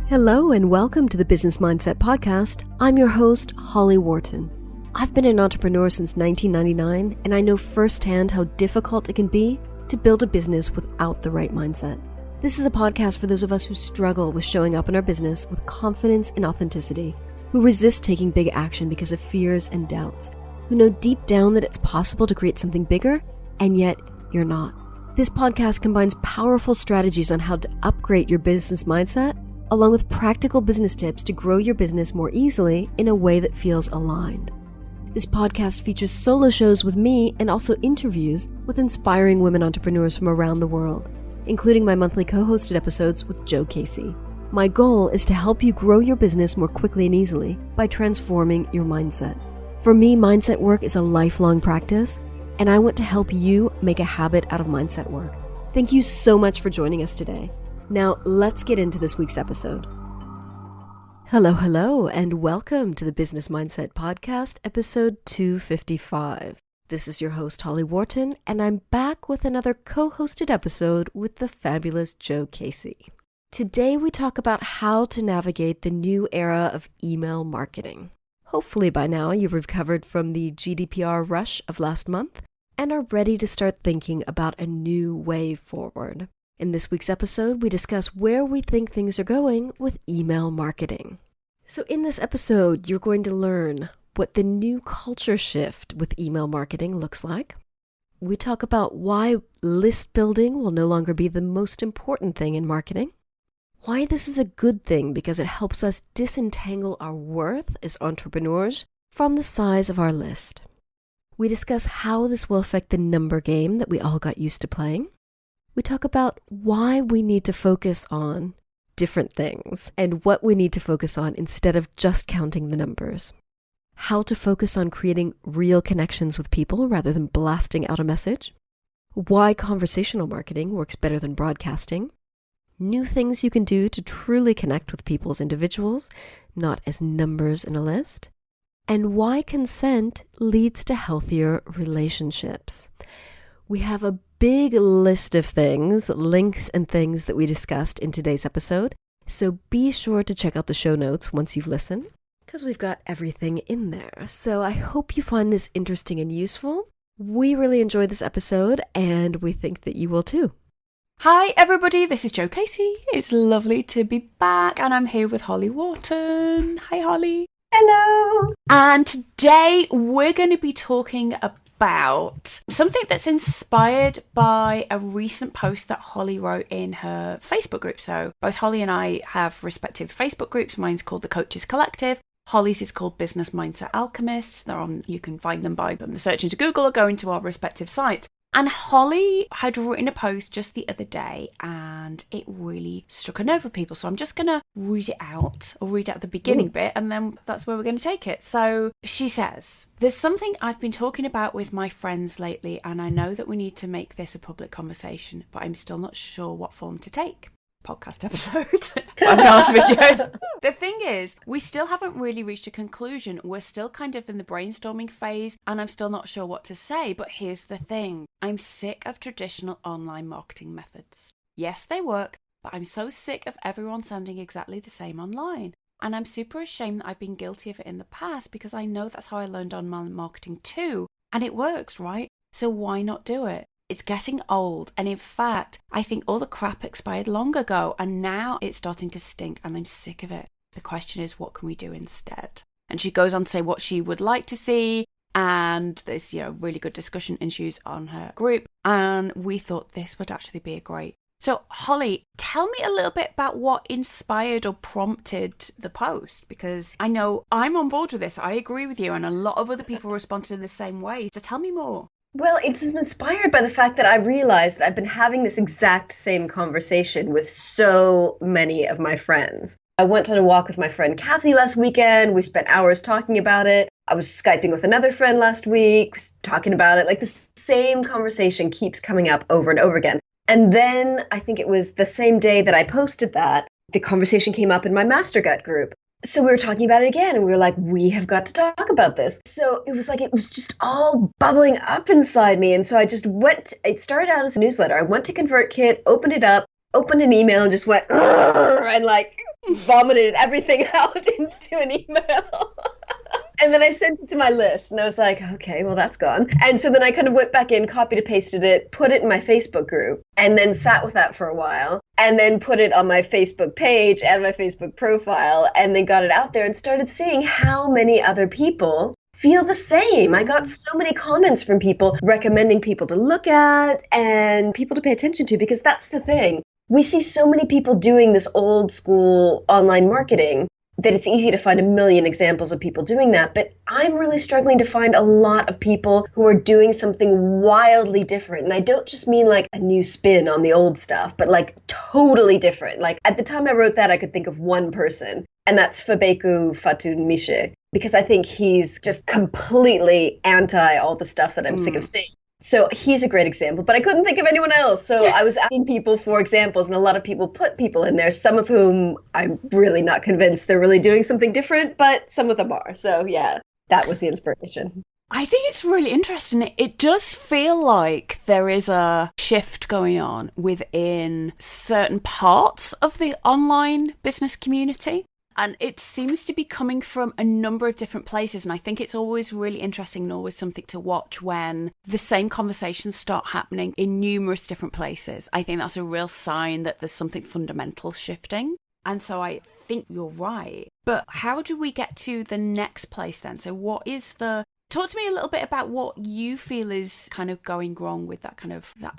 Hello and welcome to the Business Mindset Podcast. I'm your host, Holly Wharton. I've been an entrepreneur since 1999, and I know firsthand how difficult it can be to build a business without the right mindset. This is a podcast for those of us who struggle with showing up in our business with confidence and authenticity, who resist taking big action because of fears and doubts, who know deep down that it's possible to create something bigger, and yet you're not. This podcast combines powerful strategies on how to upgrade your business mindset, along with practical business tips to grow your business more easily in a way that feels aligned. This podcast features solo shows with me and also interviews with inspiring women entrepreneurs from around the world, including my monthly co-hosted episodes with Joe Casey. My goal is to help you grow your business more quickly and easily by transforming your mindset. For me, mindset work is a lifelong practice, and I want to help you make a habit out of mindset work. Thank you so much for joining us today. Now, let's get into this week's episode. Hello, and welcome to the Business Mindset Podcast, episode 255. This is your host, Holly Wharton, and I'm back with another co-hosted episode with the fabulous Joe Casey. Today, we talk about how to navigate the new era of email marketing. Hopefully by now, you've recovered from the GDPR rush of last month and are ready to start thinking about a new way forward. In this week's episode, we discuss where we think things are going with email marketing. So in this episode, you're going to learn what the new culture shift with email marketing looks like. We talk about why list building will no longer be the most important thing in marketing, why this is a good thing because it helps us disentangle our worth as entrepreneurs from the size of our list. We discuss how this will affect the number game that we all got used to playing. We talk about why we need to focus on different things and what we need to focus on instead of just counting the numbers. How to focus on creating real connections with people rather than blasting out a message. Why conversational marketing works better than broadcasting. New things you can do to truly connect with people as individuals, not as numbers in a list. And why consent leads to healthier relationships. We have a big list of things, links and things that we discussed in today's episode. So be sure to check out the show notes once you've listened, because we've got everything in there. So I hope you find this interesting and useful. We really enjoyed this episode, and we think that you will too. Hi everybody, this is Joe Casey. It's lovely to be back, and I'm here with Holly Wharton. Hi Holly. Hello. And today we're going to be talking about something that's inspired by a recent post that Holly wrote in her Facebook group. So both Holly and I have respective Facebook groups. Mine's called the Coaches Collective. Holly's is called Business Mindset Alchemists. They're on, you can find them by putting the search into Google or going to our respective sites. And Holly had written a post just the other day and it really struck a nerve with people. So I'm just going to read it out, or read out the beginning bit, and then that's where we're going to take it. So she says, "There's something I've been talking about with my friends lately, and I know that we need to make this a public conversation, but I'm still not sure what form to take." Podcast episode. Podcast videos. The thing is, we still haven't really reached a conclusion. We're still kind of in the brainstorming phase, and I'm still not sure what to say. But here's the thing. I'm sick of traditional online marketing methods. Yes, they work, but I'm so sick of everyone sounding exactly the same online. And I'm super ashamed that I've been guilty of it in the past, because I know that's how I learned online marketing too. And it works, right? So why not do it? It's getting old, and in fact, I think all the crap expired long ago, and now it's starting to stink, and I'm sick of it. The question is, what can we do instead? And she goes on to say what she would like to see, and there's really good discussion ensues on her group, and we thought this would actually be a great. So Holly, tell me a little bit about what inspired or prompted the post, because I know I'm on board with this. I agree with you, and a lot of other people responded in the same way. So tell me more. Well, it's inspired by the fact that I realized that I've been having this exact same conversation with so many of my friends. I went on a walk with my friend Kathy last weekend. We spent hours talking about it. I was Skyping with another friend last week, talking about it. Like, the same conversation keeps coming up over and over again. And then I think it was the same day that I posted that, the conversation came up in my Master Gut group. So we were talking about it again, and we were like, we have got to talk about this. So it was just all bubbling up inside me. And so I just it started out as a newsletter. I went to ConvertKit, opened it up, opened an email, and just went, and like vomited everything out into an email. And then I sent it to my list and I was like, okay, well, that's gone. And so then I kind of went back in, copied and pasted it, put it in my Facebook group, and then sat with that for a while, and then put it on my Facebook page and my Facebook profile, and then got it out there and started seeing how many other people feel the same. I got so many comments from people recommending people to look at and people to pay attention to, because that's the thing. We see so many people doing this old school online marketing that it's easy to find a million examples of people doing that. But I'm really struggling to find a lot of people who are doing something wildly different. And I don't just mean like a new spin on the old stuff, but like totally different. Like at the time I wrote that, I could think of one person, and that's Fabeku Fatunmise, because I think he's just completely anti all the stuff that I'm sick of seeing. So he's a great example, but I couldn't think of anyone else. So I was asking people for examples, and a lot of people put people in there, some of whom I'm really not convinced they're really doing something different, but some of them are. So yeah, that was the inspiration. I think it's really interesting. It does feel like there is a shift going on within certain parts of the online business community. And it seems to be coming from a number of different places. And I think it's always really interesting and always something to watch when the same conversations start happening in numerous different places. I think that's a real sign that there's something fundamental shifting. And so I think you're right. But how do we get to the next place then? So talk to me a little bit about what you feel is kind of going wrong with that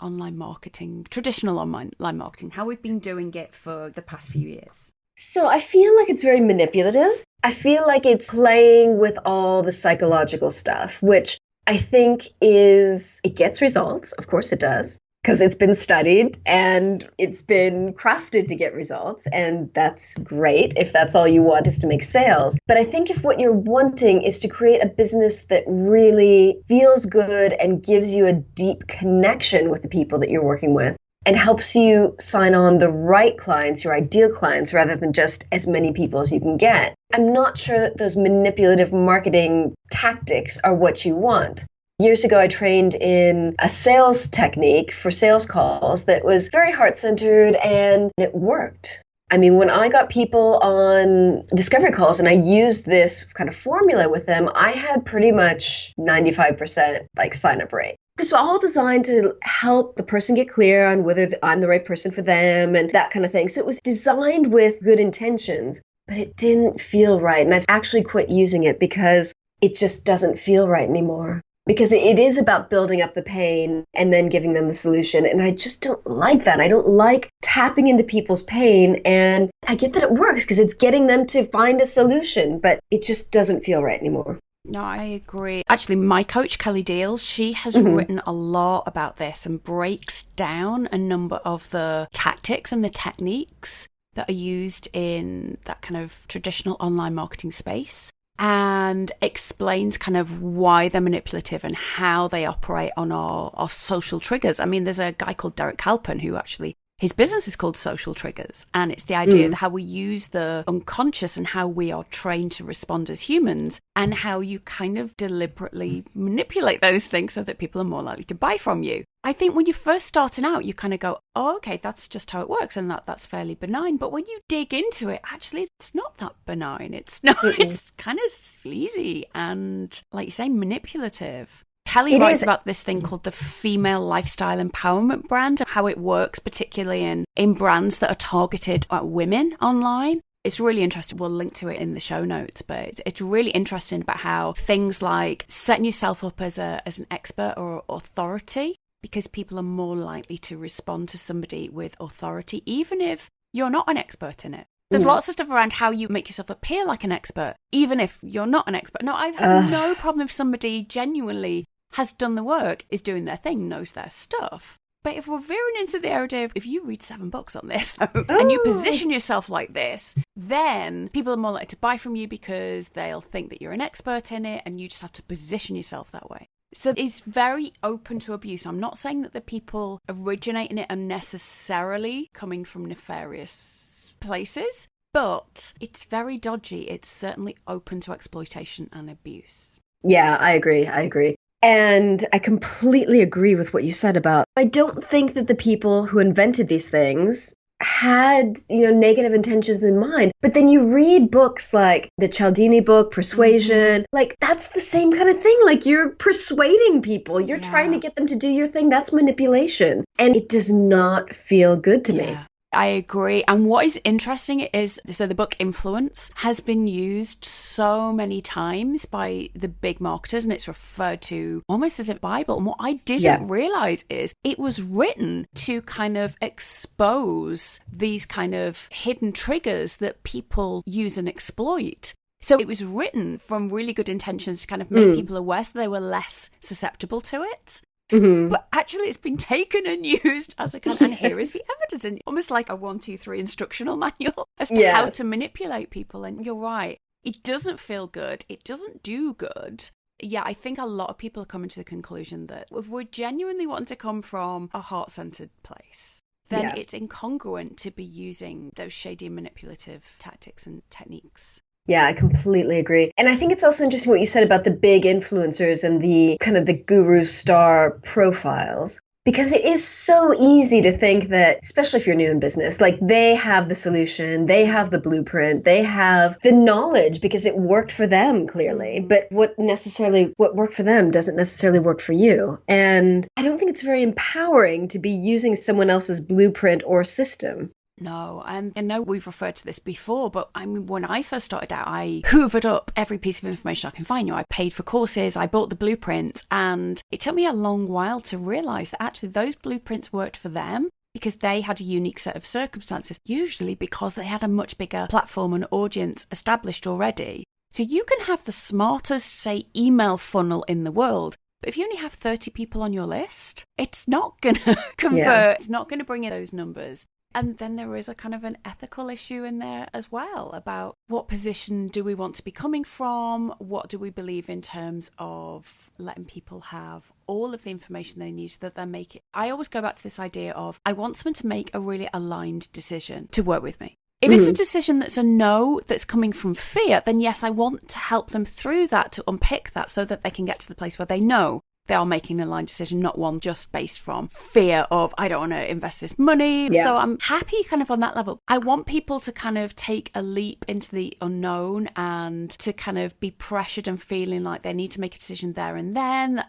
online marketing, traditional online marketing, how we've been doing it for the past few years. So I feel like it's very manipulative. I feel like it's playing with all the psychological stuff, which I think it gets results. Of course it does, because it's been studied and it's been crafted to get results. And that's great if that's all you want is to make sales. But I think if what you're wanting is to create a business that really feels good and gives you a deep connection with the people that you're working with, and helps you sign on the right clients, your ideal clients, rather than just as many people as you can get, I'm not sure that those manipulative marketing tactics are what you want. Years ago, I trained in a sales technique for sales calls that was very heart-centered, and it worked. I mean, when I got people on discovery calls and I used this kind of formula with them, I had pretty much 95% sign-up rate. So all designed to help the person get clear on whether I'm the right person for them and that kind of thing. So it was designed with good intentions, but it didn't feel right. And I've actually quit using it because it just doesn't feel right anymore. Because it is about building up the pain and then giving them the solution. And I just don't like that. I don't like tapping into people's pain. And I get that it works because it's getting them to find a solution, but it just doesn't feel right anymore. No, I agree. Actually, my coach, Kelly Deals, she has written a lot about this and breaks down a number of the tactics and the techniques that are used in that kind of traditional online marketing space, and explains kind of why they're manipulative and how they operate on our social triggers. I mean, there's a guy called Derek Halpern who actually, his business is called Social Triggers, and it's the idea of how we use the unconscious and how we are trained to respond as humans, and how you kind of deliberately manipulate those things so that people are more likely to buy from you. I think when you're first starting out, you kind of go, oh, okay, that's just how it works, and that's fairly benign. But when you dig into it, actually, it's not that benign. It's not. It's kind of sleazy and, like you say, manipulative. Kelly writes about this thing called the female lifestyle empowerment brand, how it works particularly in brands that are targeted at women online. It's really interesting. We'll link to it in the show notes, but it's really interesting about how things like setting yourself up as an expert or authority, because people are more likely to respond to somebody with authority, even if you're not an expert in it. There's lots of stuff around how you make yourself appear like an expert, even if you're not an expert. No, I have no problem if somebody genuinely has done the work, is doing their thing, knows their stuff. But if we're veering into the area of, if you read 7 books on this and you position yourself like this, then people are more likely to buy from you because they'll think that you're an expert in it, and you just have to position yourself that way. So it's very open to abuse. I'm not saying that the people originating it are necessarily coming from nefarious places, but it's very dodgy. It's certainly open to exploitation and abuse. Yeah, I agree. And I completely agree with what you said about, I don't think that the people who invented these things had, negative intentions in mind. But then you read books like the Cialdini book, Persuasion, like that's the same kind of thing. Like you're persuading people, you're trying to get them to do your thing. That's manipulation. And it does not feel good to me. I agree. And what is interesting is, so the book Influence has been used so many times by the big marketers, and it's referred to almost as a Bible. And what I didn't realize is it was written to kind of expose these kind of hidden triggers that people use and exploit. So it was written from really good intentions to kind of make people aware so they were less susceptible to it. But actually it's been taken and used as a kind of, and here is the evidence, and almost like a 1, 2, 3 instructional manual as to how to manipulate people. And you're right, it doesn't feel good, it doesn't do good. I think a lot of people are coming to the conclusion that if we're genuinely wanting to come from a heart-centered place, then it's incongruent to be using those shady and manipulative tactics and techniques. Yeah, I completely agree. And I think it's also interesting what you said about the big influencers and the kind of the guru star profiles, because it is so easy to think that, especially if you're new in business, like they have the solution, they have the blueprint, they have the knowledge because it worked for them clearly. But what worked for them doesn't necessarily work for you. And I don't think it's very empowering to be using someone else's blueprint or system. No, and I know we've referred to this before, but I mean, when I first started out, I hoovered up every piece of information I can find. I paid for courses, I bought the blueprints, and it took me a long while to realize that actually those blueprints worked for them because they had a unique set of circumstances, usually because they had a much bigger platform and audience established already. So you can have the smartest, say, email funnel in the world, but if you only have 30 people on your list, it's not going to convert, it's not going to bring in those numbers. And then there is a kind of an ethical issue in there as well about what position do we want to be coming from? What do we believe in terms of letting people have all of the information they need so that they're making... I always go back to this idea of I want someone to make a really aligned decision to work with me. If it's a decision that's a no, that's coming from fear, then yes, I want to help them through that, to unpick that so that they can get to the place where they know they are making an aligned decision, not one just based from fear of, I don't want to invest this money. Yeah. So I'm happy kind of on that level. I want people to kind of take a leap into the unknown and to kind of be pressured and feeling like they need to make a decision there and then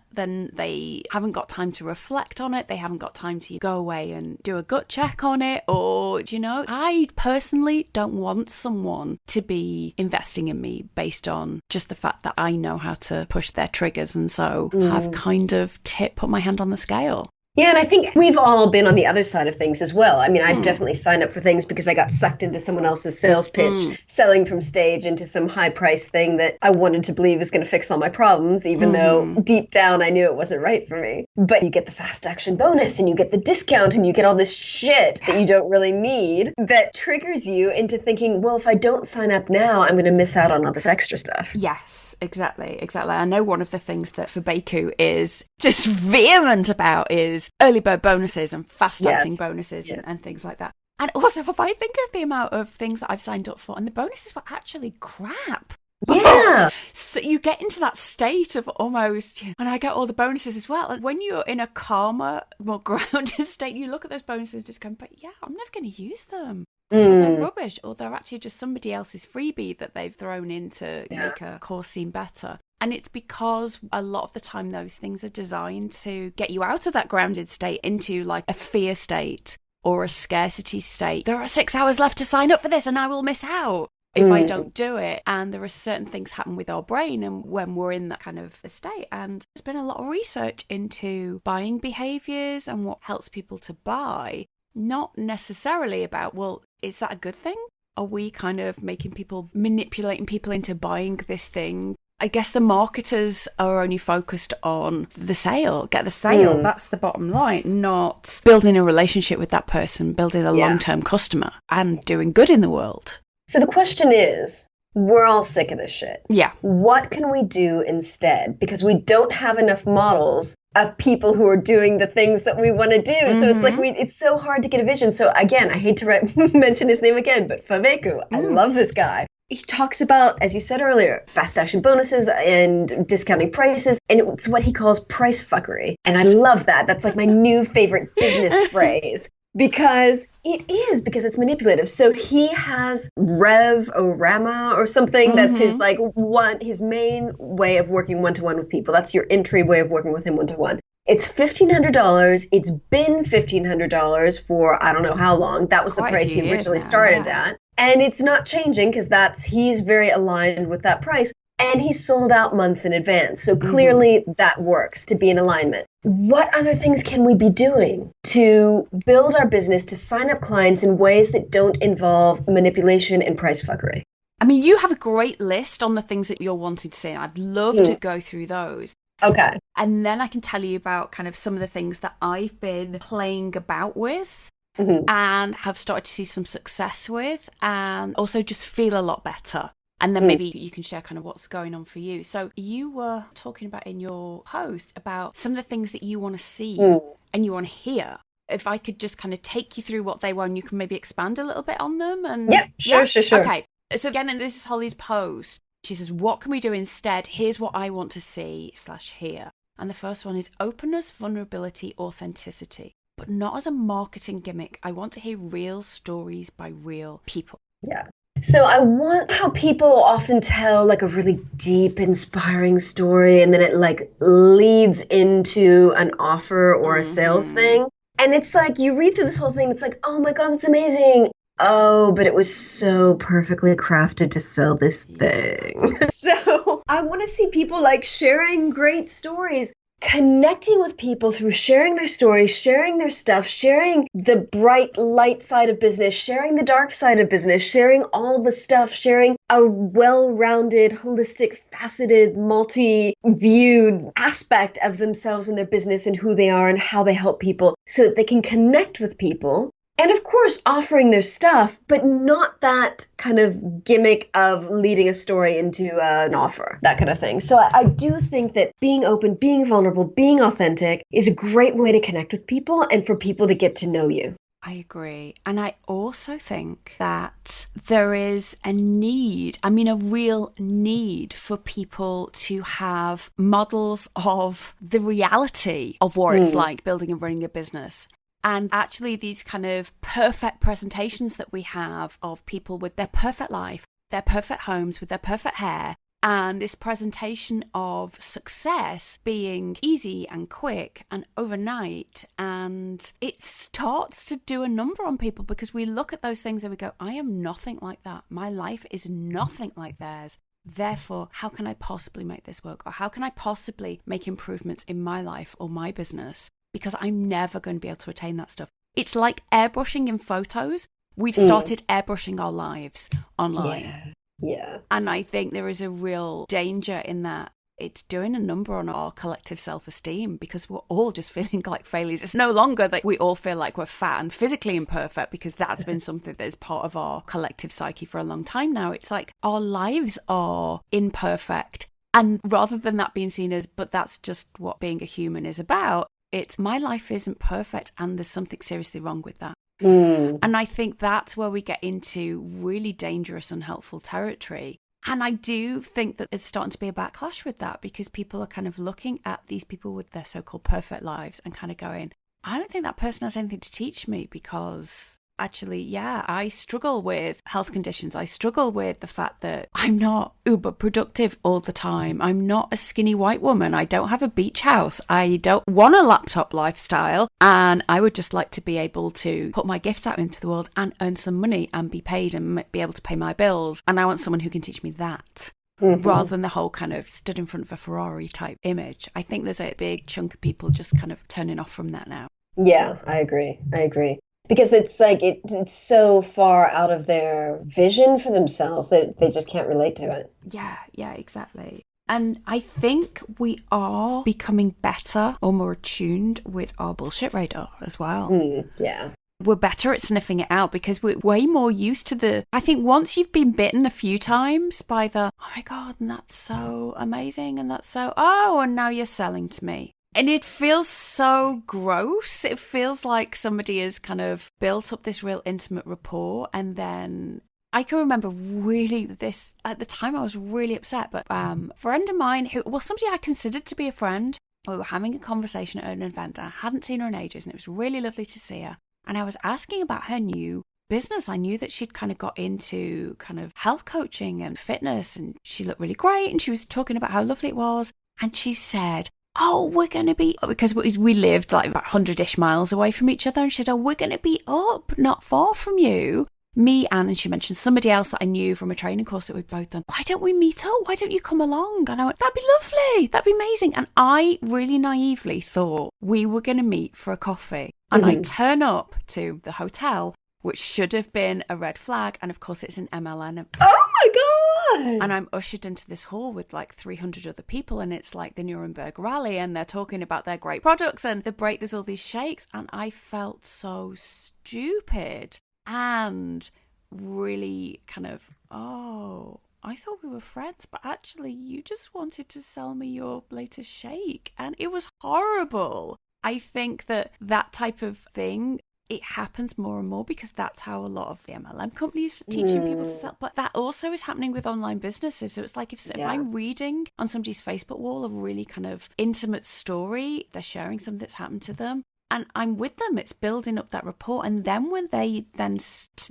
they haven't got time to reflect on it. They haven't got time to go away and do a gut check on it. Or, I personally don't want someone to be investing in me based on just the fact that I know how to push their triggers and so have kind of put my hand on the scale. Yeah, and I think we've all been on the other side of things as well. I mean, I've definitely signed up for things because I got sucked into someone else's sales pitch, selling from stage into some high price thing that I wanted to believe was going to fix all my problems, even though deep down I knew it wasn't right for me. But you get the fast action bonus and you get the discount and you get all this shit that you don't really need that triggers you into thinking, well, if I don't sign up now, I'm going to miss out on all this extra stuff. Yes, exactly. I know one of the things that Fabeku is just vehement about is early bird bonuses and fast acting bonuses and things like that. And also, if I think of the amount of things that I've signed up for and the bonuses were actually crap. Yeah. So you get into that state of almost, and I get all the bonuses as well. And when you're in a calmer, more grounded state, you look at those bonuses and just go, but yeah, I'm never going to use them. Or they're rubbish, or they're actually just somebody else's freebie that they've thrown in to make a course seem better. And it's because a lot of the time those things are designed to get you out of that grounded state into like a fear state or a scarcity state. There are 6 hours left to sign up for this and I will miss out if I don't do it. And there are certain things happen with our brain and when we're in that kind of a state. And there's been a lot of research into buying behaviours and what helps people to buy. Not necessarily about, well, is that a good thing? Are we kind of manipulating people into buying this thing? I guess the marketers are only focused on the sale, get the sale. That's the bottom line, not building a relationship with that person, building a long-term customer and doing good in the world. So the question is, we're all sick of this shit. Yeah. What can we do instead? Because we don't have enough models of people who are doing the things that we want to do. So it's like it's so hard to get a vision. So again, I hate to mention his name again, but Fabeku, I love this guy. He talks about, as you said earlier, fast action bonuses and discounting prices. And it's what he calls price fuckery. And I love that. That's like my new favorite business phrase. because because it's manipulative. So he has Rev-O-Rama or something that's his his main way of working one-to-one with people. That's your entry way of working with him one-to-one. It's $1,500. It's been $1,500 for I don't know how long. That was the price he originally started at. And it's not changing because he's very aligned with that price. And he's sold out months in advance. So clearly that works to be in alignment. What other things can we be doing to build our business, to sign up clients in ways that don't involve manipulation and price fuckery? I mean, you have a great list on the things that you're wanting to see. And I'd love to go through those. Okay. And then I can tell you about kind of some of the things that I've been playing about with and have started to see some success with and also just feel a lot better. And then maybe you can share kind of what's going on for you. So you were talking about in your post about some of the things that you want to see and you want to hear. If I could just kind of take you through what they were and you can maybe expand a little bit on them. And Sure. Okay. So again, and this is Holly's post. She says, what can we do instead? Here's what I want to see / hear. And the first one is openness, vulnerability, authenticity. But not as a marketing gimmick. I want to hear real stories by real people. Yeah. So I want how people often tell like a really deep, inspiring story and then it like leads into an offer or a sales thing. And it's like you read through this whole thing, it's like, oh my God, that's amazing. Oh, but it was so perfectly crafted to sell this thing. So I want to see people like sharing great stories, connecting with people through sharing their stories, sharing their stuff, sharing the bright light side of business, sharing the dark side of business, sharing all the stuff, sharing a well-rounded, holistic, faceted, multi-viewed aspect of themselves and their business and who they are and how they help people so that they can connect with people. And of course, offering their stuff, but not that kind of gimmick of leading a story into an offer, that kind of thing. So I do think that being open, being vulnerable, being authentic is a great way to connect with people and for people to get to know you. I agree. And I also think that there is a need, I mean, a real need for people to have models of the reality of what it's like building and running a business. And actually these kind of perfect presentations that we have of people with their perfect life, their perfect homes, with their perfect hair, and this presentation of success being easy and quick and overnight. And it starts to do a number on people because we look at those things and we go, I am nothing like that. My life is nothing like theirs. Therefore, how can I possibly make this work? Or how can I possibly make improvements in my life or my business? Because I'm never going to be able to attain that stuff. It's like airbrushing in photos. We've started airbrushing our lives online. Yeah. And I think there is a real danger in that. It's doing a number on our collective self-esteem because we're all just feeling like failures. It's no longer that we all feel like we're fat and physically imperfect because that's been something that is part of our collective psyche for a long time now. It's like our lives are imperfect. And rather than that being seen as, but that's just what being a human is about, it's my life isn't perfect and there's something seriously wrong with that. And I think that's where we get into really dangerous, unhelpful territory. And I do think that it's starting to be a backlash with that because people are kind of looking at these people with their so-called perfect lives and kind of going, I don't think that person has anything to teach me because actually, I struggle with health conditions. I struggle with the fact that I'm not uber productive all the time. I'm not a skinny white woman. I don't have a beach house. I don't want a laptop lifestyle. And I would just like to be able to put my gifts out into the world and earn some money and be paid and be able to pay my bills. And I want someone who can teach me that. Rather than the whole kind of stood in front of a Ferrari type image. I think there's a big chunk of people just kind of turning off from that now. Yeah, I agree. Because it's like it's so far out of their vision for themselves that they just can't relate to it. Yeah, exactly. And I think we are becoming better or more attuned with our bullshit radar as well. Yeah. We're better at sniffing it out because we're way more used to I think once you've been bitten a few times by oh my God, and that's so amazing and that's so, and now you're selling to me. And it feels so gross. It feels like somebody has kind of built up this real intimate rapport. And then I can remember really this, at the time I was really upset, but a friend of mine somebody I considered to be a friend, we were having a conversation at an event and I hadn't seen her in ages and it was really lovely to see her. And I was asking about her new business. I knew that she'd kind of got into kind of health coaching and fitness, and she looked really great. And she was talking about how lovely it was. And she said, oh, we're going to be, because we lived like about 100-ish miles away from each other. And she said, oh, we're going to be up not far from you. Me, Anne, and she mentioned somebody else that I knew from a training course that we'd both done. Why don't we meet up? Why don't you come along? And I went, that'd be lovely. That'd be amazing. And I really naively thought we were going to meet for a coffee. And I turn up to the hotel, which should have been a red flag. And of course, it's an MLM. Oh my God. And I'm ushered into this hall with like 300 other people. And it's like the Nuremberg Rally. And they're talking about their great products. And the break, there's all these shakes. And I felt so stupid. And really kind of, oh, I thought we were friends, but actually you just wanted to sell me your latest shake. And it was horrible. I think that type of thing, it happens more and more because that's how a lot of the MLM companies are teaching people to sell. But that also is happening with online businesses. So it's like if I'm reading on somebody's Facebook wall a really kind of intimate story, they're sharing something that's happened to them, and I'm with them, it's building up that rapport. And then when they then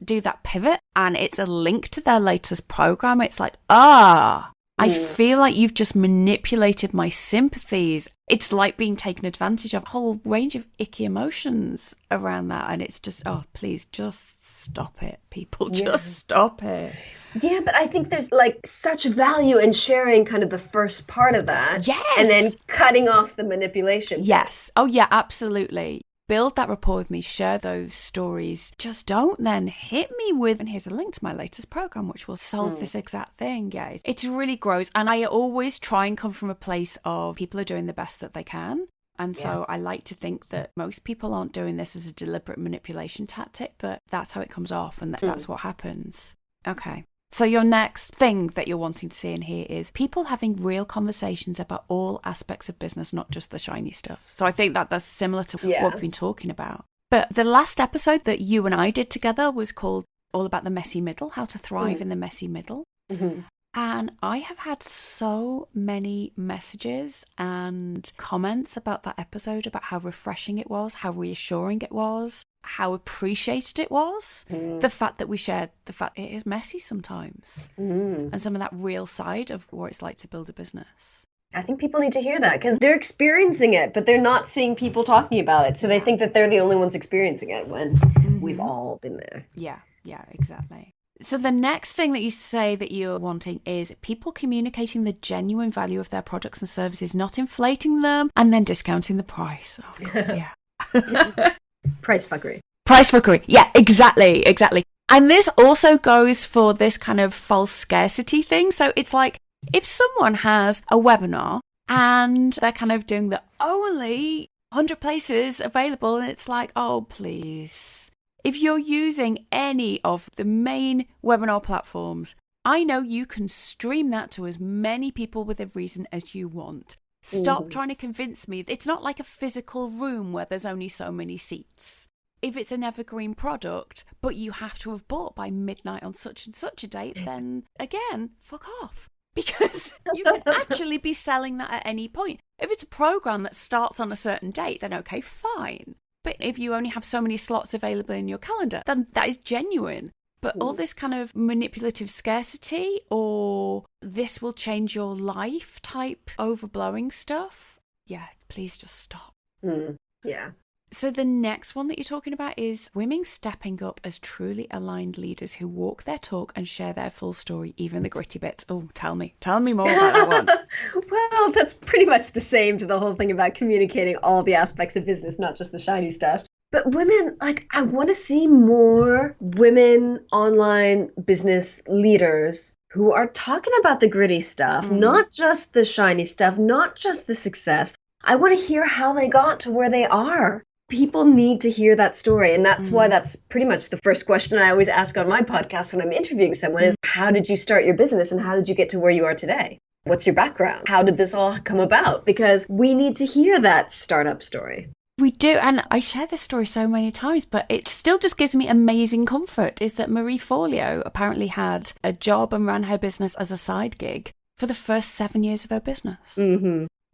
do that pivot and it's a link to their latest program, it's like, I feel like you've just manipulated my sympathies. It's like being taken advantage of, a whole range of icky emotions around that. And it's just, oh, please just stop it, people. Just stop it. Yeah, but I think there's like such value in sharing kind of the first part of that. Yes. And then cutting off the manipulation. Yes. Oh, yeah, absolutely. Build that rapport with me, share those stories. Just don't then hit me with, and here's a link to my latest program, which will solve this exact thing. Yeah, it really grows. And I always try and come from a place of people are doing the best that they can. And so I like to think that most people aren't doing this as a deliberate manipulation tactic, but that's how it comes off, and that's what happens. Okay. So your next thing that you're wanting to see and hear is people having real conversations about all aspects of business, not just the shiny stuff. So I think that that's similar to what we've been talking about. But the last episode that you and I did together was called All About the Messy Middle, How to Thrive in the Messy Middle. And I have had so many messages and comments about that episode, about how refreshing it was, how reassuring it was, how appreciated it was. The fact that we shared the fact it is messy sometimes, and some of that real side of what it's like to build a business. I think people need to hear that because they're experiencing it, but they're not seeing people talking about it. So they think that they're the only ones experiencing it when we've all been there. Yeah, exactly. So the next thing that you say that you're wanting is people communicating the genuine value of their products and services, not inflating them and then discounting the price. Oh, God, yeah. Price fuckery. Price fuckery. Yeah, exactly. And this also goes for this kind of false scarcity thing. So it's like if someone has a webinar and they're kind of doing the only 100 places available, and it's like, oh, please. If you're using any of the main webinar platforms, I know you can stream that to as many people within reason as you want. Stop trying to convince me. It's not like a physical room where there's only so many seats. If it's an evergreen product, but you have to have bought by midnight on such and such a date, then again, fuck off. Because you can actually be selling that at any point. If it's a program that starts on a certain date, then okay, fine. But if you only have so many slots available in your calendar, then that is genuine. But all this kind of manipulative scarcity or this will change your life type overblowing stuff, yeah, please just stop. Yeah. So the next one that you're talking about is women stepping up as truly aligned leaders who walk their talk and share their full story, even the gritty bits. Oh, tell me more about that one. Well, that's pretty much the same to the whole thing about communicating all the aspects of business, not just the shiny stuff. But women, like, I want to see more women online business leaders who are talking about the gritty stuff, not just the shiny stuff, not just the success. I want to hear how they got to where they are. People need to hear that story. And that's why that's pretty much the first question I always ask on my podcast when I'm interviewing someone is, how did you start your business and how did you get to where you are today? What's your background? How did this all come about? Because we need to hear that startup story. We do. And I share this story so many times, but it still just gives me amazing comfort is that Marie Forleo apparently had a job and ran her business as a side gig for the first 7 years of her business.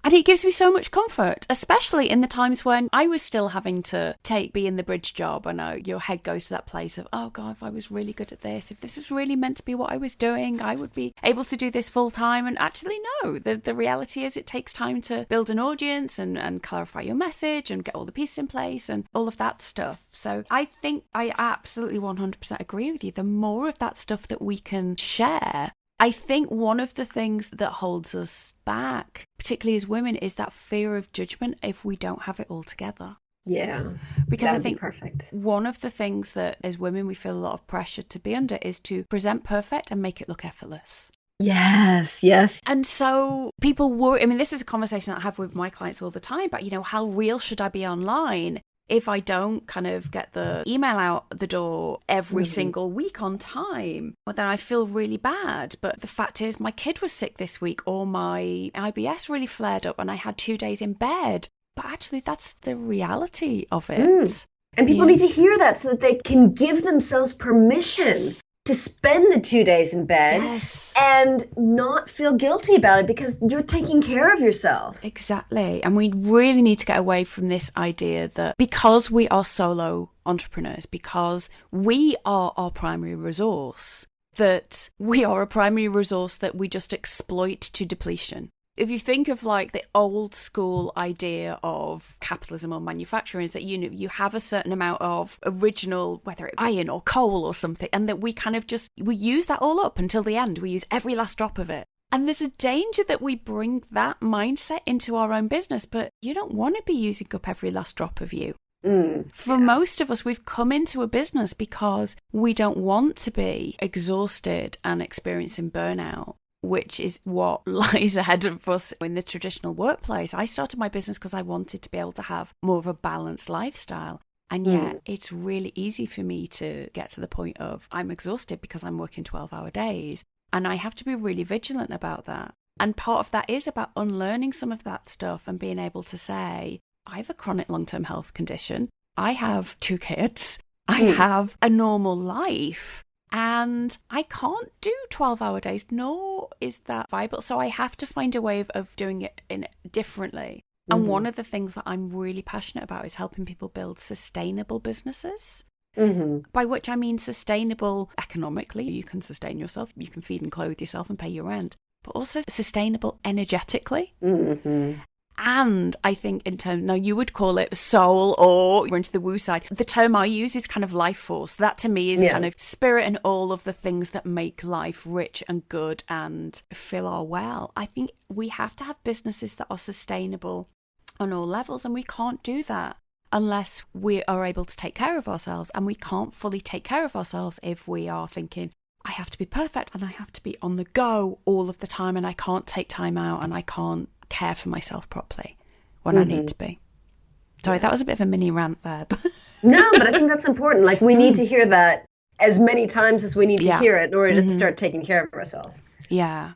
And it gives me so much comfort, especially in the times when I was still having to be in the bridge job. I know your head goes to that place of, oh God, if I was really good at this, if this is really meant to be what I was doing, I would be able to do this full time. And actually, no, the reality is it takes time to build an audience and clarify your message and get all the pieces in place and all of that stuff. So I think I absolutely 100% agree with you. The more of that stuff that we can share, I think one of the things that holds us back, particularly as women, is that fear of judgment if we don't have it all together. Yeah. Because I think perfect. One of the things that as women we feel a lot of pressure to be under is to present perfect and make it look effortless. Yes, yes. And so people worry, I mean, this is a conversation that I have with my clients all the time about, how real should I be online? If I don't kind of get the email out the door every single week on time, well, then I feel really bad. But the fact is, my kid was sick this week, or my IBS really flared up and I had 2 days in bed. But actually, that's the reality of it. And people need to hear that so that they can give themselves permission to spend the 2 days in bed and not feel guilty about it because you're taking care of yourself. Exactly. And we really need to get away from this idea that because we are solo entrepreneurs, because we are our primary resource, that we are a primary resource that we just exploit to depletion. If you think of like the old school idea of capitalism or manufacturing, is that you have a certain amount of original, whether it's iron or coal or something, and that we kind of we use that all up until the end. We use every last drop of it. And there's a danger that we bring that mindset into our own business, but you don't want to be using up every last drop of you. For most of us, we've come into a business because we don't want to be exhausted and experiencing burnout, which is what lies ahead of us in the traditional workplace. I started my business because I wanted to be able to have more of a balanced lifestyle. And yet it's really easy for me to get to the point of I'm exhausted because I'm working 12-hour days. And I have to be really vigilant about that. And part of that is about unlearning some of that stuff and being able to say, I have a chronic long-term health condition. I have 2 kids. I have a normal life. And I can't do 12-hour days, nor is that viable. So I have to find a way of doing it differently. And one of the things that I'm really passionate about is helping people build sustainable businesses. By which I mean sustainable economically. You can sustain yourself, you can feed and clothe yourself and pay your rent, but also sustainable energetically. And I think in terms, now you would call it soul or you're into the woo side. The term I use is kind of life force. That to me is kind of spirit and all of the things that make life rich and good and fill our well. I think we have to have businesses that are sustainable on all levels, and we can't do that unless we are able to take care of ourselves. And we can't fully take care of ourselves if we are thinking, I have to be perfect and I have to be on the go all of the time and I can't take time out and I can't care for myself properly when I need to be. Sorry, that was a bit of a mini rant there. No, but I think that's important. Like we need to hear that as many times as we need to hear it in order just to start taking care of ourselves. Yeah.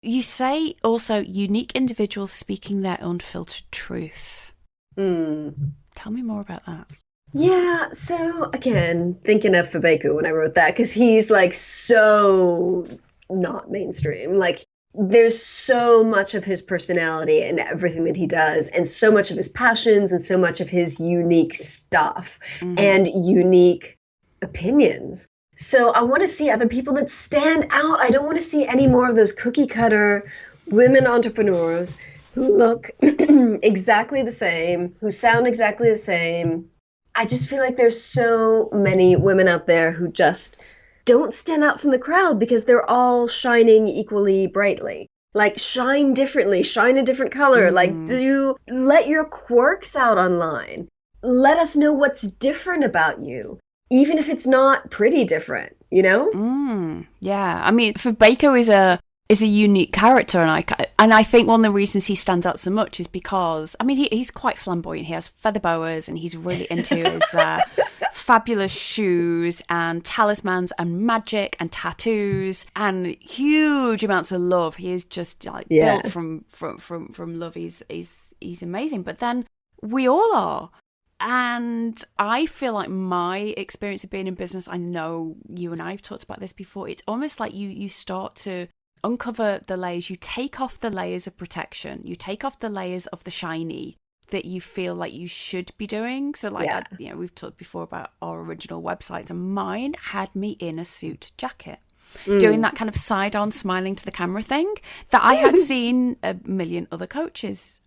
You say also unique individuals speaking their unfiltered truth. Tell me more about that. Yeah, so again, thinking of Fabeko when I wrote that, because he's like so not mainstream. Like there's so much of his personality and everything that he does, and so much of his passions and so much of his unique stuff and unique opinions. So I want to see other people that stand out. I don't want to see any more of those cookie cutter women entrepreneurs who look exactly the same, who sound exactly the same. I just feel like there's so many women out there who just don't stand out from the crowd because they're all shining equally brightly. Like shine differently, shine a different color. Like let your quirks out online. Let us know what's different about you, even if it's not pretty different, you know? Yeah. I mean, Fabeko is a unique character, and I think one of the reasons he stands out so much is because, I mean, he's quite flamboyant. He has feather boas and he's really into his fabulous shoes and talismans and magic and tattoos and huge amounts of love. He is just like built from love. He's amazing. But then we all are. And I feel like my experience of being in business, I know you and I have talked about this before, it's almost like you start to uncover the layers, you take off the layers of protection, you take off the layers of the shiny that you feel like you should be doing. So like, we've talked before about our original websites, and mine had me in a suit jacket. Doing that kind of side-on smiling to the camera thing that I had seen a million other coaches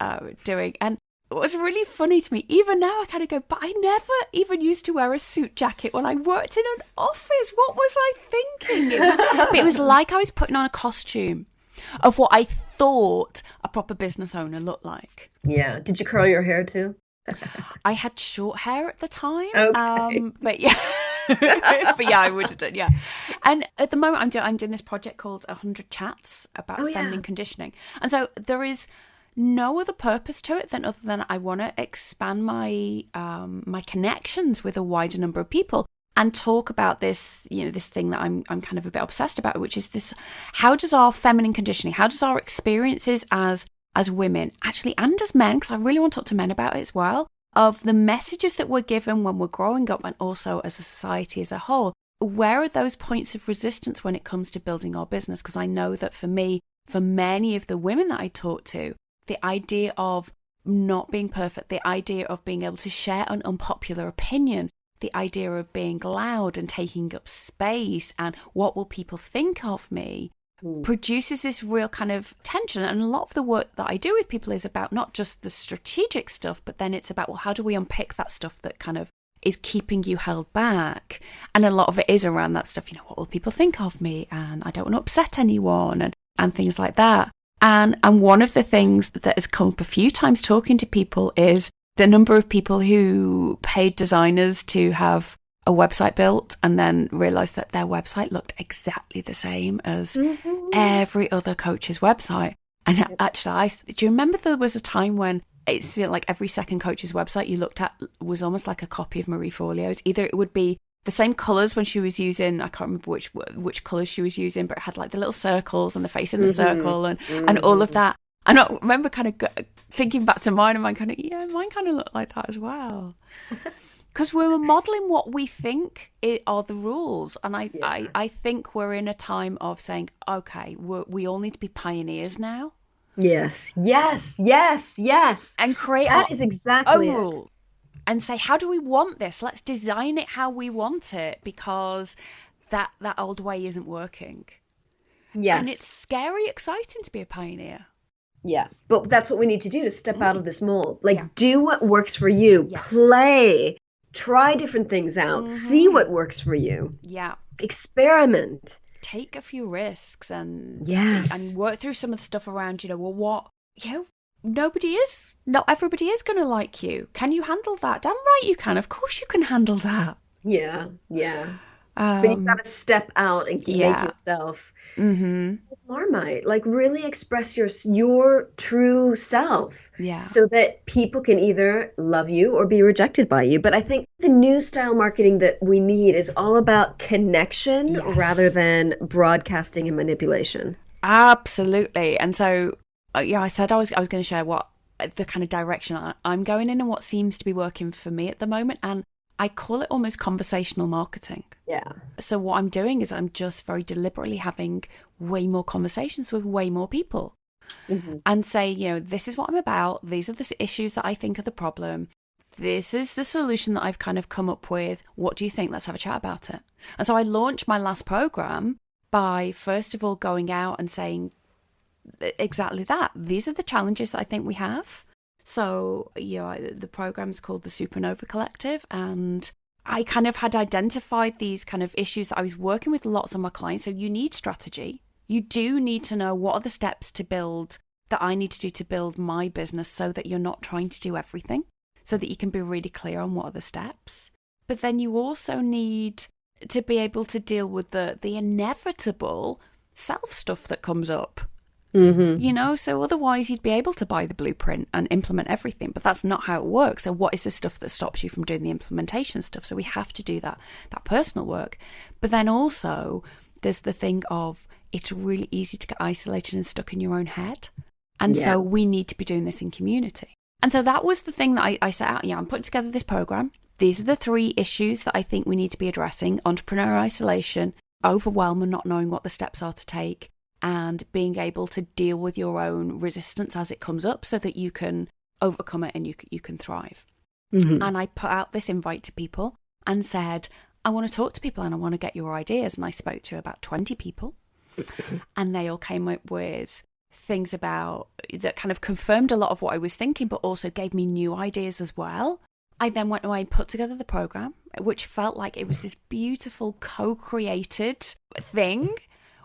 doing. And it was really funny to me. Even now I kind of go, but I never even used to wear a suit jacket when I worked in an office. What was I thinking? It was like I was putting on a costume of what I thought a proper business owner looked like. Yeah. Did you curl your hair too? I had short hair at the time. Okay. But yeah. But yeah, I would have done, yeah. And at the moment, I'm doing this project called 100 Chats about feminine conditioning. And so there is no other purpose to it other than I want to expand my my connections with a wider number of people and talk about this, this thing that I'm kind of a bit obsessed about, which is this: how does our feminine conditioning, how does our experiences as women, actually, and as men, because I really want to talk to men about it as well, of the messages that we're given when we're growing up and also as a society as a whole, where are those points of resistance when it comes to building our business? Because I know that for me, for many of the women that I talk to, the idea of not being perfect, the idea of being able to share an unpopular opinion, the idea of being loud and taking up space and what will people think of me, produces this real kind of tension. And a lot of the work that I do with people is about not just the strategic stuff, but then it's about, well, how do we unpick that stuff that kind of is keeping you held back? And a lot of it is around that stuff, what will people think of me? And I don't want to upset anyone and things like that. And one of the things that has come up a few times talking to people is the number of people who paid designers to have a website built and then realized that their website looked exactly the same as every other coach's website. And actually, do you remember there was a time when it's like every second coach's website you looked at was almost like a copy of Marie Forleo's? Either it would be the same colours when she was using, I can't remember which colours she was using, but it had like the little circles and the face in the circle and all of that. And I remember kind of thinking back to mine, and mine kind of looked like that as well. Because we're modelling what we think are the rules. And I think we're in a time of saying, okay, we all need to be pioneers now. Yes. And create that is exactly a rule. And say, how do we want this? Let's design it how we want it, because that old way isn't working. Yes. And it's scary exciting to be a pioneer. Yeah. But that's what we need to do to step out of this mold. Do what works for you. Yes. Play. Try different things out. See what works for you. Yeah. Experiment. Take a few risks and work through some of the stuff around, not everybody is going to like you. Can you handle that? Damn right you can. Of course you can handle that. Yeah. But you've got to step out and make yourself Marmite. Really express your true self. Yeah. So that people can either love you or be rejected by you. But I think the new style marketing that we need is all about connection rather than broadcasting and manipulation. Absolutely. And so, I said I was going to share what the kind of direction I'm going in and what seems to be working for me at the moment. And I call it almost conversational marketing. Yeah. So what I'm doing is I'm just very deliberately having way more conversations with way more people and say, this is what I'm about. These are the issues that I think are the problem. This is the solution that I've kind of come up with. What do you think? Let's have a chat about it. And so I launched my last program by, first of all, going out and saying exactly that. These are the challenges that I think we have. So, the program's called the Supernova Collective, and I kind of had identified these kind of issues that I was working with lots of my clients. So you need strategy. You do need to know what are the steps to build that I need to do to build my business so that you're not trying to do everything, so that you can be really clear on what are the steps. But then you also need to be able to deal with the inevitable self stuff that comes up. So otherwise you'd be able to buy the blueprint and implement everything, but that's not how it works. So what is the stuff that stops you from doing the implementation stuff? So we have to do that personal work. But then also there's the thing of, it's really easy to get isolated and stuck in your own head. And so we need to be doing this in community. And so that was the thing that I set out. I'm putting together this program. These are the 3 issues that I think we need to be addressing: entrepreneur isolation, overwhelm and not knowing what the steps are to take, and being able to deal with your own resistance as it comes up so that you can overcome it and you can thrive. Mm-hmm. And I put out this invite to people and said, I want to talk to people and I want to get your ideas. And I spoke to about 20 people and they all came up with things about that kind of confirmed a lot of what I was thinking, but also gave me new ideas as well. I then went away and put together the program, which felt like it was this beautiful co-created thing.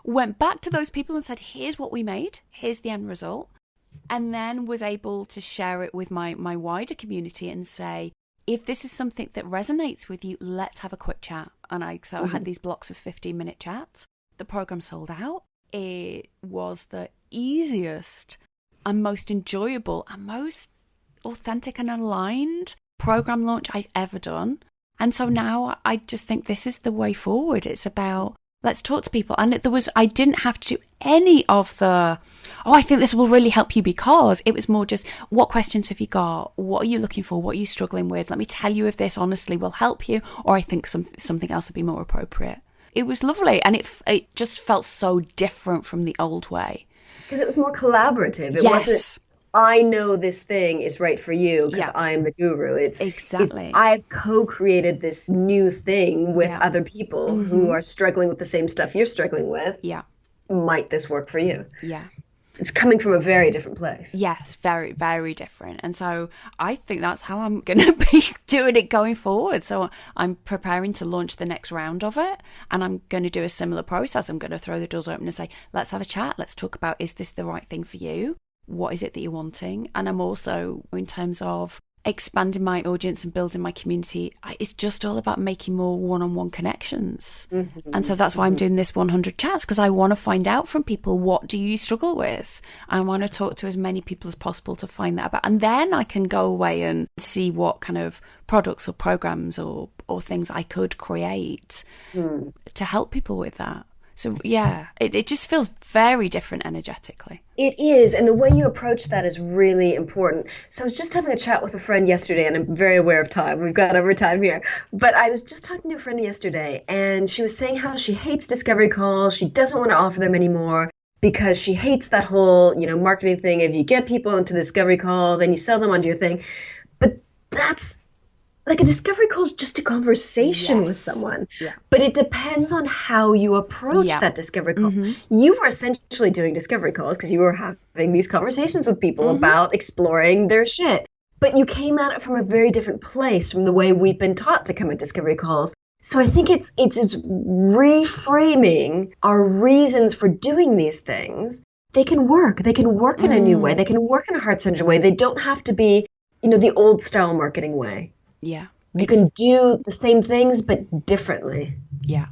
Went back to those people and said, here's what we made, here's the end result. And then was able to share it with my wider community and say, if this is something that resonates with you, let's have a quick chat. And I had these blocks of 15-minute chats. The program sold out. It was the easiest and most enjoyable and most authentic and aligned program launch I've ever done. And so now I just think this is the way forward. It's about, let's talk to people. And I didn't have to do any of the, I think this will really help you, because it was more just, what questions have you got? What are you looking for? What are you struggling with? Let me tell you if this honestly will help you, or I think something else would be more appropriate. It was lovely. And it just felt so different from the old way. Because it was more collaborative. It wasn't, I know this thing is right for you because I'm the guru. Exactly. I've co-created this new thing with other people who are struggling with the same stuff you're struggling with. Yeah. Might this work for you? Yeah. It's coming from a very different place. Yes, very, very different. And so I think that's how I'm going to be doing it going forward. So I'm preparing to launch the next round of it. And I'm going to do a similar process. I'm going to throw the doors open and say, let's have a chat. Let's talk about, is this the right thing for you? What is it that you're wanting? And I'm also, in terms of expanding my audience and building my community, it's just all about making more one-on-one connections. And so that's why I'm doing this 100 chats, because I want to find out from people, what do you struggle with? I want to talk to as many people as possible to find that about, and then I can go away and see what kind of products or programs or things I could create to help people with that. So yeah, it just feels very different energetically. It is, and the way you approach that is really important. So I was just having a chat with a friend yesterday, and I'm very aware of time. We've got over time here. But I was just talking to a friend yesterday, and she was saying how she hates discovery calls. She doesn't want to offer them anymore because she hates that whole, marketing thing. If you get people into the discovery call, then you sell them onto your thing. But that's like a discovery call is just a conversation with someone, but it depends on how you approach that discovery call. You were essentially doing discovery calls because you were having these conversations with people about exploring their shit, but you came at it from a very different place from the way we've been taught to come at discovery calls. So I think it's reframing our reasons for doing these things. They can work in a new way. They can work in a heart-centered way. They don't have to be, the old style marketing way. Yeah. You can do the same things, but differently. Yeah.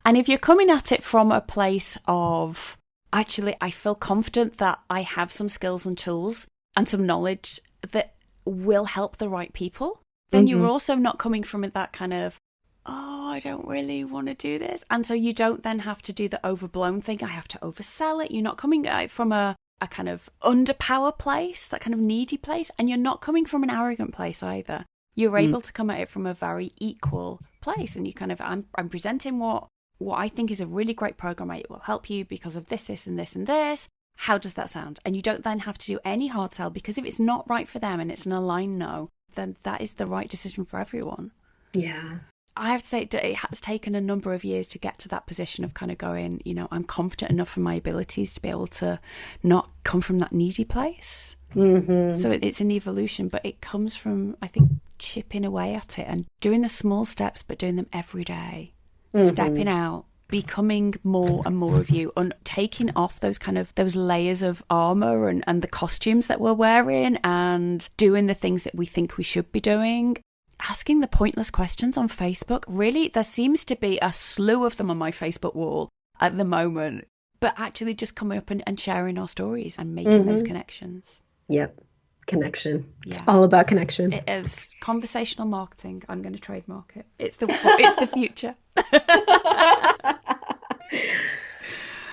And if you're coming at it from a place of, actually, I feel confident that I have some skills and tools and some knowledge that will help the right people, then you're also not coming from that kind of, I don't really want to do this. And so you don't then have to do the overblown thing. I have to oversell it. You're not coming from a kind of underpower place, that kind of needy place. And you're not coming from an arrogant place either. You're able to come at it from a very equal place, and you kind of, I'm presenting what I think is a really great program. It will help you because of this, this, and this, and this. How does that sound? And you don't then have to do any hard sell, because if it's not right for them and it's an aligned no, then that is the right decision for everyone. Yeah. I have to say, it has taken a number of years to get to that position of kind of going, I'm confident enough in my abilities to be able to not come from that needy place. So it's an evolution, but it comes from, I think, chipping away at it and doing the small steps, but doing them every day, stepping out, becoming more and more of you, and taking off those layers of armor and the costumes that we're wearing, and doing the things that we think we should be doing. Asking the pointless questions on Facebook. Really, there seems to be a slew of them on my Facebook wall at the moment, but actually just coming up and sharing our stories and making those connections. Yep. Connection. It's all about connection. It is conversational marketing. I'm going to trademark it. It's the future.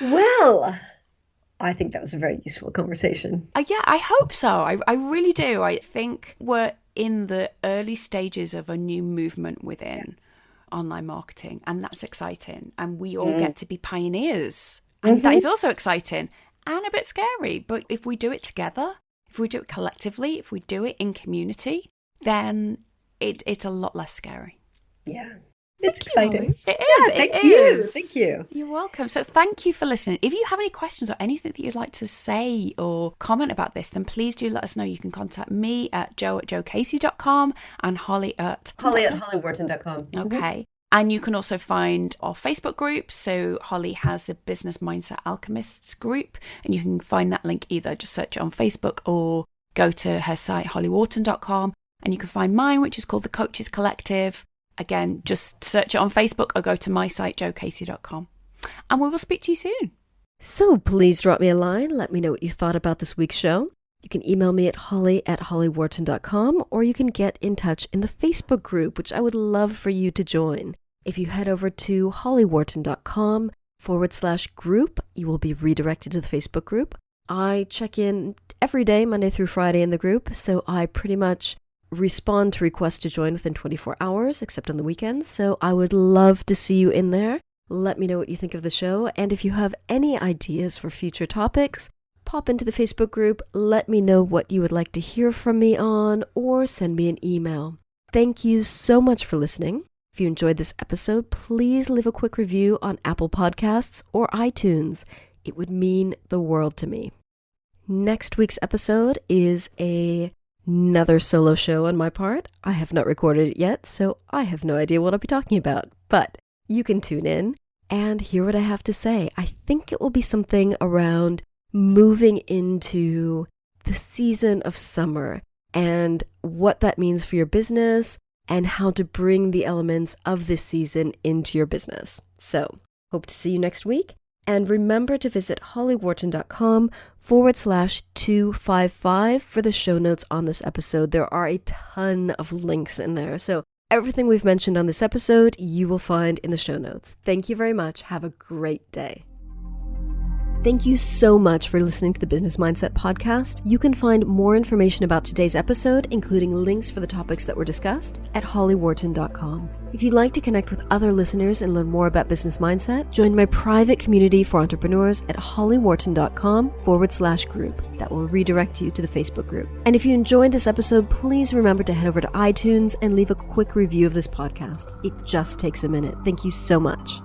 Well, I think that was a very useful conversation. Yeah, I hope so. I really do. I think we're in the early stages of a new movement within online marketing, and that's exciting. And we all get to be pioneers And that is also exciting and a bit scary. But if we do it together, if we do it collectively, if we do it in community, then it's a lot less scary. Yeah. It's exciting. It is. Yeah, thank you. Thank you. You're welcome. So thank you for listening. If you have any questions or anything that you'd like to say or comment about this, then please do let us know. You can contact me at joe@joecasey.com and Holly at hollywharton.com. Okay. And you can also find our Facebook group. So Holly has the Business Mindset Alchemists group, and you can find that link either just search it on Facebook or go to her site, hollywharton.com. And you can find mine, which is called the Coaches Collective. Again, just search it on Facebook or go to my site, joecasey.com. And we will speak to you soon. So please drop me a line. Let me know what you thought about this week's show. You can email me at holly@hollywharton.com, or you can get in touch in the Facebook group, which I would love for you to join. If you head over to hollywharton.com/group, you will be redirected to the Facebook group. I check in every day, Monday through Friday in the group, so I pretty much respond to requests to join within 24 hours, except on the weekends. So I would love to see you in there. Let me know what you think of the show. And if you have any ideas for future topics, pop into the Facebook group. Let me know what you would like to hear from me on, or send me an email. Thank you so much for listening. If you enjoyed this episode, please leave a quick review on Apple Podcasts or iTunes. It would mean the world to me. Next week's episode is another solo show on my part. I have not recorded it yet, so I have no idea what I'll be talking about. But you can tune in and hear what I have to say. I think it will be something around moving into the season of summer and what that means for your business and how to bring the elements of this season into your business. So, hope to see you next week. And remember to visit hollywharton.com/255 for the show notes on this episode. There are a ton of links in there. So everything we've mentioned on this episode, you will find in the show notes. Thank you very much. Have a great day. Thank you so much for listening to the Business Mindset Podcast. You can find more information about today's episode, including links for the topics that were discussed, at hollywharton.com. If you'd like to connect with other listeners and learn more about business mindset, join my private community for entrepreneurs at hollywharton.com/group. That will redirect you to the Facebook group. And if you enjoyed this episode, please remember to head over to iTunes and leave a quick review of this podcast. It just takes a minute. Thank you so much.